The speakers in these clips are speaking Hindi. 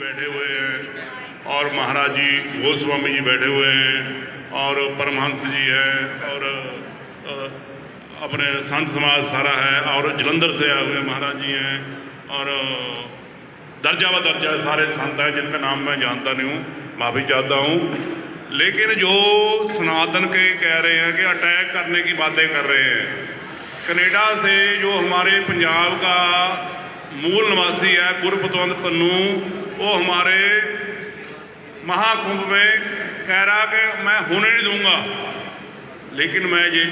बैठे हुए हैं और महाराज जी गोस्वामी जी बैठे हुए हैं और परमहंस जी हैं और अपने संत समाज सारा है और जलंधर से आए हुए महाराज जी हैं और दर्जा व दर्जा सारे संत हैं जिनका नाम मैं जानता नहीं हूँ, माफ़ी चाहता हूँ। लेकिन जो सनातन के कह रहे हैं कि अटैक करने की बातें कर रहे हैं, कनाडा से जो हमारे पंजाब का मूल निवासी है गुरपतवंत पन्नू, वो हमारे महाकुंभ में कह रहा कि मैं होने नहीं दूंगा। लेकिन मैं ये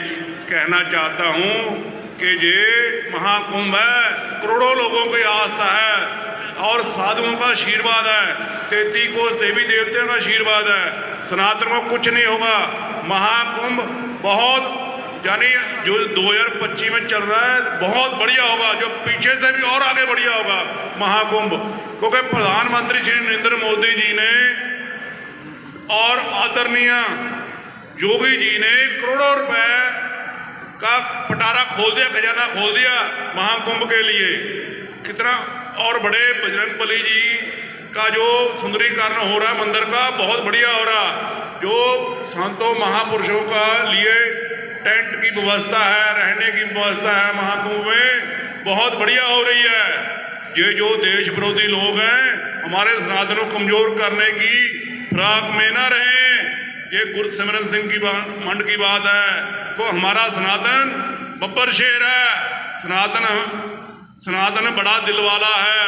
कहना चाहता हूँ कि ये महाकुंभ है, करोड़ों लोगों की आस्था है और साधुओं का आशीर्वाद है, 33 कोस देवी देवताओं का आशीर्वाद है। सनातन को कुछ नहीं होगा। महाकुंभ बहुत यानी जो 2025 में चल रहा है बहुत बढ़िया होगा, जो पीछे से भी और आगे बढ़िया होगा महाकुंभ, क्योंकि प्रधानमंत्री श्री नरेंद्र मोदी जी ने और आदरणीय योगी जी ने करोड़ों रुपए का पटारा खोल दिया, खजाना खोल दिया महाकुंभ के लिए। कितना और बड़े बजरंगबली जी का जो सुंदरीकरण हो रहा है मंदिर का, बहुत बढ़िया हो रहा। जो संतों महापुरुषों का लिए टेंट की व्यवस्था है, रहने की व्यवस्था है महाकुंभ में, बहुत बढ़िया हो रही है। ये जो देश विरोधी लोग हैं हमारे सनातन को कमजोर करने की फिराक में ना रहें। ये गुरसिमरन सिंह की मंड की बात है तो हमारा सनातन बब्बर शेर है। सनातन बड़ा दिल वाला है,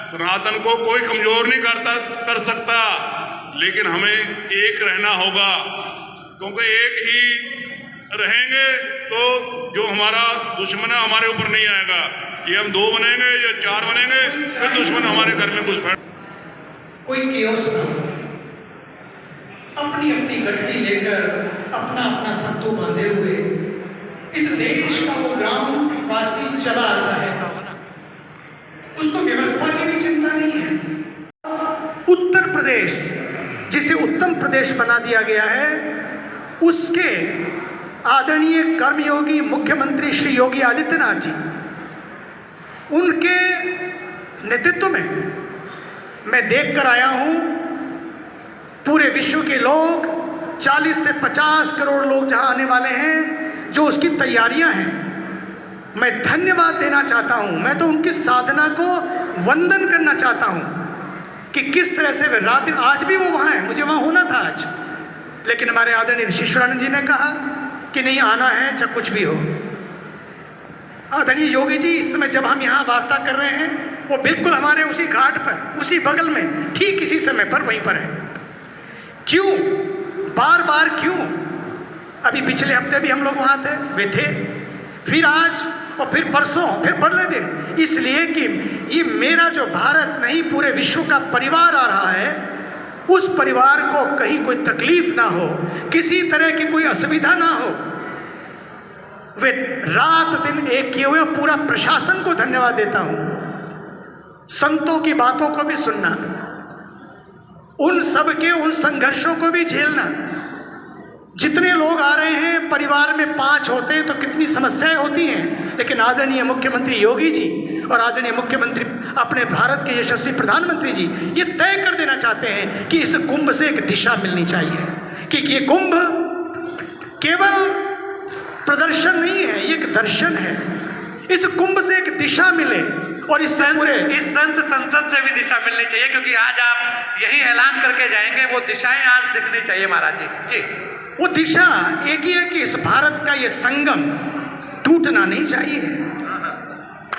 सनातन को कोई कमजोर नहीं कर सकता। लेकिन हमें एक रहना होगा, क्योंकि एक ही रहेंगे तो जो हमारा दुश्मन है हमारे ऊपर नहीं आएगा। ये हम 2 बनेंगे या 4 बनेंगे फिर दुश्मन हमारे घर में घुस बैठ। कोई केओस ना हो, अपनी अपनी गठरी लेकर अपना अपना सत्तू बांधे हुए इस देश का वो ग्रामवासी चला आता है, उसको व्यवस्था की भी चिंता नहीं है। उत्तर प्रदेश जिसे उत्तम प्रदेश बना दिया गया है, उसके आदरणीय कर्मयोगी मुख्यमंत्री श्री योगी आदित्यनाथ जी, उनके नेतृत्व में मैं देखकर आया हूं पूरे विश्व के लोग 40 से 50 करोड़ लोग जहां आने वाले हैं, जो उसकी तैयारियां हैं। मैं धन्यवाद देना चाहता हूं, मैं तो उनकी साधना को वंदन करना चाहता हूं कि किस तरह से वे रात दिन, आज भी वो वहां है, मुझे वहां होना था आज, लेकिन हमारे आदरणीय ऋषिश्वरानंद जी ने कहा कि नहीं आना है चाहे कुछ भी हो। आदरणीय योगी जी इस समय जब हम यहाँ वार्ता कर रहे हैं, वो बिल्कुल हमारे उसी घाट पर, उसी बगल में, ठीक इसी समय पर वहीं पर है। क्यों बार बार क्यों? अभी पिछले हफ्ते भी हम लोग वहां थे, वे थे, फिर आज और फिर परसों, फिर परले दिन, इसलिए कि ये मेरा जो भारत नहीं पूरे विश्व का परिवार आ रहा है, उस परिवार को कहीं कोई तकलीफ ना हो, किसी तरह की कोई असुविधा ना हो। वे रात दिन एक किए हुए, पूरा प्रशासन को धन्यवाद देता हूं। संतों की बातों को भी सुनना, उन सब के उन संघर्षों को भी झेलना। जितने लोग आ रहे हैं, परिवार में 5 होते हैं तो कितनी समस्याएं होती हैं, लेकिन आदरणीय मुख्यमंत्री योगी जी और आदरणीय मुख्यमंत्री अपने भारत के यशस्वी प्रधानमंत्री जी ये तय कर देना चाहते हैं कि इस कुंभ से एक दिशा मिलनी चाहिए, कि ये कुंभ केवल प्रदर्शन नहीं है, ये एक दर्शन है। इस कुंभ से एक दिशा मिले और इस संत संसद से भी दिशा मिलनी चाहिए, क्योंकि आज आप यही ऐलान करके जाएंगे, वो दिशाएं आज दिखनी चाहिए महाराज जी। जी, वो दिशा एक ही है कि इस भारत का ये संगम टूटना नहीं चाहिए,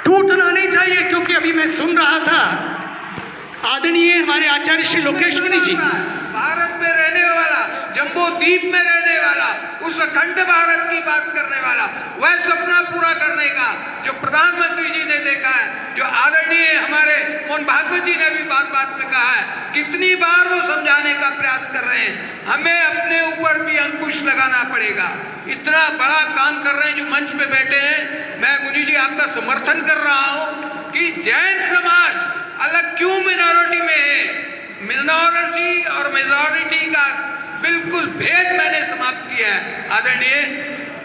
टूटना नहीं चाहिए। क्योंकि अभी मैं सुन रहा था आदरणीय हमारे आचार्य श्री लोकेश मुनि जी, भारत में रहने वाला, जम्बो द्वीप में रहने वाला, उस अखंड भारत की बात करने वाला, वह सपना पूरा करने का जो प्रधानमंत्री जी ने देखा है, जो आदरणीय हमारे मोहन भागवत जी ने भी बात बात में कहा है, कितनी बार वो समझाने का प्रयास कर रहे हैं। हमें अपने ऊपर भी अंकुश लगाना पड़ेगा। इतना बड़ा काम कर रहे हैं जो मंच पे बैठे हैं, मैं मुनि जी आपका समर्थन कर रहा हूं कि जैन समाज अलग क्यों मिनॉरिटी में है, मिनॉरिटी और मेजॉरिटी का बिल्कुल भेद मैंने समाप्त किया है। आदरणीय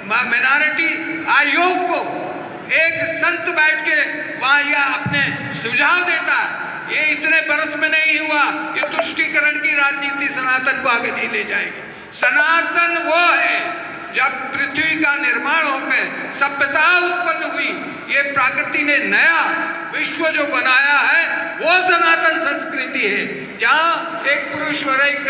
मिनॉरिटी आयोग को एक संत बैठ के वहां यह अपने सुझाव देता ये इतने बरस में नहीं हुआ। ये तुष्टीकरण की राजनीति सनातन को आगे नहीं ले जाएगी। सनातन वो है जब पृथ्वी का निर्माण होकर सभ्यता उत्पन्न हुई, ये प्रकृति ने नया विश्व जो बनाया है वो सनातन संस्कृति है, जहाँ एक पुरुष और एक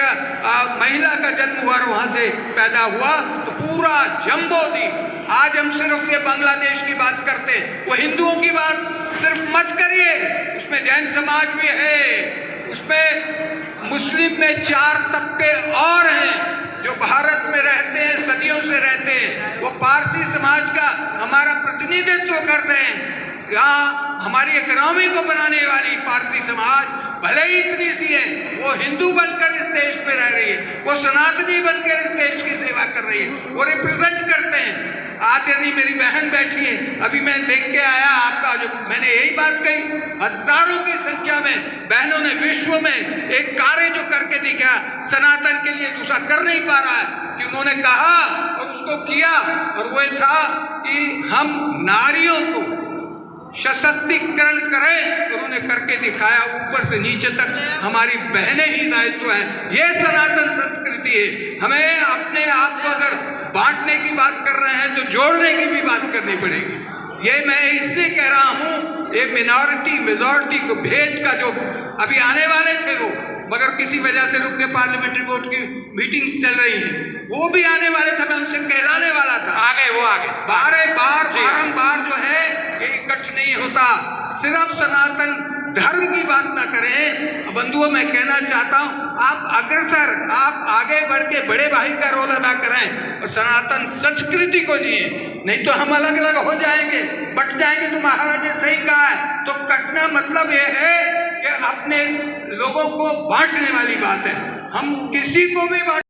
महिला का जन्म हुआ, वहां से पैदा हुआ। तो पूरा जम्बोद्वीप, आज हम सिर्फ ये बांग्लादेश की बात करते हैं, वो हिंदुओं की बात सिर्फ मत करिए, उसमें जैन समाज भी है, उसमें मुस्लिम में 4 तबके और हैं जो भारत में रहते हैं, सदियों से रहते हैं। वो पारसी समाज का हमारा प्रतिनिधित्व करते हैं। यहाँ हमारी इकोनॉमी को बनाने वाली पारसी समाज भले ही इतनी सी है, वो हिंदू बनकर इस देश में रह रही है, वो सनातनी बनकर इस देश की सेवा कर रही है, वो रिप्रेजेंट करते हैं। आदरणीय मेरी बहन बैठी है, अभी मैं देख के आया आपका जो मैंने यही बात कही, हजारों की संख्या में बहनों ने विश्व में एक कार्य जो करके दिखा सनातन के लिए, दूसरा कर नहीं पा रहा है, कि उन्होंने कहा और उसको किया, और वो था कि हम नारियों को सशक्तिकरण करें, उन्होंने करके दिखाया। ऊपर से नीचे तक हमारी बहनें ही दायित्व है। ये सनातन संस्कृति है। हमें अपने आप को अगर बांटने की बात कर रहे हैं तो जोड़ने की भी बात करनी पड़ेगी। ये मैं इसलिए कह रहा हूँ, ये मिनॉरिटी मेजॉरिटी को भेद का जो अभी आने वाले थे वो, मगर किसी वजह से रुक के पार्लियामेंट्री बोर्ड की मीटिंग्स चल रही हैं, वो भी आने वाले थे, मैं उनसे कहलाने वाला था। आगे वो आगे बारंबार जो है ये इकट्ठ नहीं होता। सिर्फ सनातन धर्म की बात ना करें। बंधुओं, मैं कहना चाहता हूं, आप अग्रसर, आप आगे बढ़ के बड़े भाई का रोल अदा करें और सनातन संस्कृति को जिए, नहीं तो हम अलग अलग हो जाएंगे, बट जाएंगे। तो महाराज ने सही कहा है, तो कटना मतलब ये है कि अपने लोगों को बांटने वाली बात है। हम किसी को भी बांट